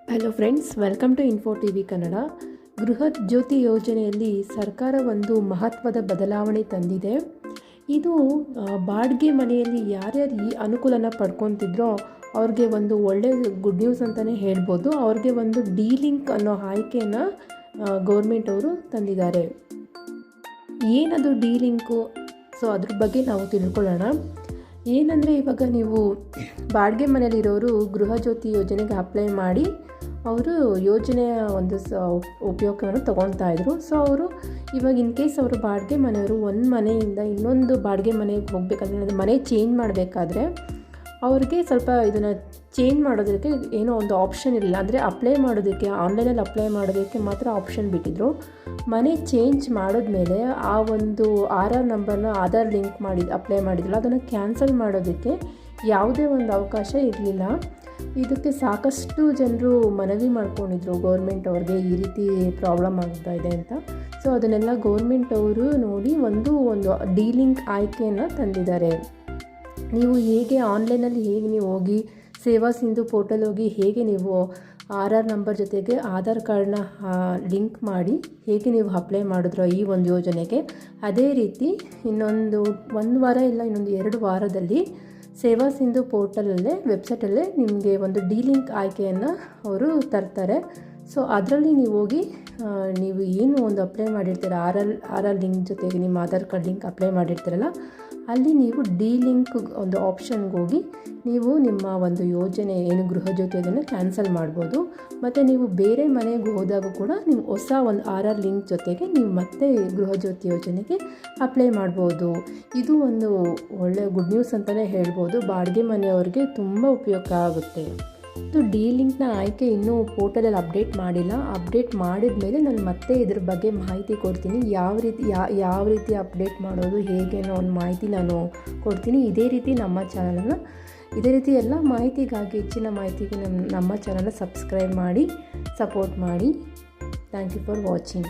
Hello friends, welcome to info TV Kannada. Gruha Jyothi ಯೋಜನೆಯಲ್ಲಿ ಸರ್ಕಾರ ಒಂದು ಮಹತ್ವದ ಬದಲಾವಣೆ ತಂದಿದೆ. ಇದು ಬಾಡಿಗೆ ಮನೆಯಲ್ಲಿ ಯಾರ್ಯಾರು ಈ ಅನುಕೂಲನ ಪಡ್ಕೊತಿದ್ರೋ ಅವ್ರಿಗೆ ಒಂದು ಒಳ್ಳೆ ಗುಡ್ ನ್ಯೂಸ್ ಅಂತಲೇ ಹೇಳ್ಬೋದು. ಅವ್ರಿಗೆ ಒಂದು ಡಿ ಲಿಂಕ್ ಅನ್ನೋ ಆಯ್ಕೆಯನ್ನು ಗೌರ್ಮೆಂಟ್ ಅವರು ತಂದಿದ್ದಾರೆ. ಏನದು ಡಿ ಲಿಂಕು? ಸೊ ಅದ್ರ ಬಗ್ಗೆ ನಾವು ತಿಳ್ಕೊಳ್ಳೋಣ. ಏನಂದರೆ, ಇವಾಗ ನೀವು ಬಾಡಿಗೆ ಮನೆಯಲ್ಲಿರೋರು ಗೃಹ ಜ್ಯೋತಿ ಯೋಜನೆಗೆ ಅಪ್ಲೈ ಮಾಡಿ ಅವರು ಯೋಜನೆಯ ಒಂದು ಉಪಯೋಗವನ್ನು ತೊಗೊಳ್ತಾ ಇದ್ರು. ಸೊ ಅವರು ಇವಾಗ ಇನ್ ಕೇಸ್ ಅವರು ಬಾಡಿಗೆ ಮನೆಯವರು ಒಂದು ಮನೆಯಿಂದ ಇನ್ನೊಂದು ಬಾಡಿಗೆ ಮನೆಗೆ ಹೋಗಬೇಕಾದ್ರೆ, ಅದು ಮನೆ ಚೇಂಜ್ ಮಾಡಬೇಕಾದ್ರೆ ಅವ್ರಿಗೆ ಸ್ವಲ್ಪ ಇದನ್ನು ಚೇಂಜ್ ಮಾಡೋದಕ್ಕೆ ಏನೋ ಒಂದು ಆಪ್ಷನ್ ಇರಲಿಲ್ಲ. ಅಂದರೆ ಅಪ್ಲೈ ಮಾಡೋದಕ್ಕೆ, ಆನ್ಲೈನಲ್ಲಿ ಅಪ್ಲೈ ಮಾಡೋದಕ್ಕೆ ಮಾತ್ರ ಆಪ್ಷನ್ ಬಿಟ್ಟಿದ್ರು. ಮನೆ ಚೇಂಜ್ ಮಾಡಿದ್ಮೇಲೆ ಆ ಒಂದು ಆಧಾರ್ ನಂಬರ್ನ ಆಧಾರ್ ಲಿಂಕ್ ಅಪ್ಲೈ ಮಾಡಿದ್ರಲ್ಲ, ಅದನ್ನು ಕ್ಯಾನ್ಸಲ್ ಮಾಡೋದಕ್ಕೆ ಯಾವುದೇ ಒಂದು ಅವಕಾಶ ಇರಲಿಲ್ಲ. ಇದಕ್ಕೆ ಸಾಕಷ್ಟು ಜನರು ಮನವಿ ಮಾಡ್ಕೊಂಡಿದ್ರು ಗೌರ್ಮೆಂಟ್ ಅವ್ರಿಗೆ, ಈ ರೀತಿ ಪ್ರಾಬ್ಲಮ್ ಆಗ್ತಾ ಇದೆ ಅಂತ. ಸೊ ಅದನ್ನೆಲ್ಲ ಗೌರ್ಮೆಂಟ್ ಅವರು ನೋಡಿ ಒಂದು ಡಿ ಲಿಂಕ್ ಆಯ್ಕೆಯನ್ನು ತಂದಿದ್ದಾರೆ. ನೀವು ಹೇಗೆ ಆನ್ಲೈನಲ್ಲಿ ನೀವು ಹೋಗಿ ಸೇವಾ ಸಿಂಧು ಪೋರ್ಟಲ್ ಹೋಗಿ ಹೇಗೆ ನೀವು ಆಧಾರ್ ನಂಬರ್ ಜೊತೆಗೆ ಆಧಾರ್ ಕಾರ್ಡ್ನ ಲಿಂಕ್ ಮಾಡಿ ಹೇಗೆ ನೀವು ಅಪ್ಲೈ ಮಾಡಿದ್ರೋ ಈ ಒಂದು ಯೋಜನೆಗೆ, ಅದೇ ರೀತಿ ಇನ್ನೊಂದು ವಾರ ಇಲ್ಲ ಇನ್ನೊಂದು 2 ವಾರದಲ್ಲಿ ಸೇವಾ ಸಿಂಧು ಪೋರ್ಟಲಲ್ಲೇ, ವೆಬ್ಸೈಟಲ್ಲೇ ನಿಮಗೆ ಒಂದು ಡಿ ಲಿಂಕ್ ಆಯ್ಕೆಯನ್ನು ಅವರು ತರ್ತಾರೆ. ಸೊ ಅದರಲ್ಲಿ ನೀವು ಹೋಗಿ ನೀವು ಏನು ಒಂದು ಅಪ್ಲೈ ಮಾಡಿರ್ತೀರ, ಆರ್ ಲಿಂಕ್ ಜೊತೆಗೆ ನಿಮ್ಮ ಆಧಾರ್ ಕಾರ್ಡ್ ಲಿಂಕ್ ಅಪ್ಲೈ ಮಾಡಿರ್ತೀರಲ್ಲ, ಅಲ್ಲಿ ನೀವು ಡಿ ಲಿಂಕ್ ಒಂದು ಆಪ್ಷನ್ಗೆ ಹೋಗಿ ನೀವು ನಿಮ್ಮ ಒಂದು ಯೋಜನೆ ಏನು ಗೃಹ ಜ್ಯೋತಿ ಯೋಜನೆ ಕ್ಯಾನ್ಸಲ್ ಮಾಡ್ಬೋದು. ಮತ್ತು ನೀವು ಬೇರೆ ಮನೆಗೆ ಹೋದಾಗ ಕೂಡ ನೀವು ಹೊಸ ಒಂದು ಆರ್ ಲಿಂಕ್ ಜೊತೆಗೆ ನೀವು ಮತ್ತೆ ಗೃಹ ಜ್ಯೋತಿ ಯೋಜನೆಗೆ ಅಪ್ಲೈ ಮಾಡ್ಬೋದು. ಇದು ಒಂದು ಒಳ್ಳೆಯ ಗುಡ್ ನ್ಯೂಸ್ ಅಂತಲೇ ಹೇಳ್ಬೋದು. ಬಾಡಿಗೆ ಮನೆಯವ್ರಿಗೆ ತುಂಬ ಉಪಯೋಗ ಆಗುತ್ತೆ. ಇದು ಡಿ ಲಿಂಕ್ನ ಆಯ್ಕೆ ಇನ್ನೂ ಪೋರ್ಟಲಲ್ಲಿ ಅಪ್ಡೇಟ್ ಮಾಡಿಲ್ಲ. ಅಪ್ಡೇಟ್ ಮಾಡಿದ ಮೇಲೆ ನಾನು ಮತ್ತೆ ಇದ್ರ ಬಗ್ಗೆ ಮಾಹಿತಿ ಕೊಡ್ತೀನಿ. ಯಾವ ರೀತಿ ಅಪ್ಡೇಟ್ ಮಾಡೋದು, ಹೇಗೆ ಅನ್ನೋ ಒಂದು ಮಾಹಿತಿ ನಾನು ಕೊಡ್ತೀನಿ. ಇದೇ ರೀತಿ ನಮ್ಮ ಚಾನಲನ್ನು, ಇದೇ ರೀತಿ ಎಲ್ಲ ಮಾಹಿತಿಗಾಗಿ, ಹೆಚ್ಚಿನ ಮಾಹಿತಿಗೆ ನಮ್ಮ ಚಾನಲ್ನ ಸಬ್ಸ್ಕ್ರೈಬ್ ಮಾಡಿ, ಸಪೋರ್ಟ್ ಮಾಡಿ. Thank you for watching.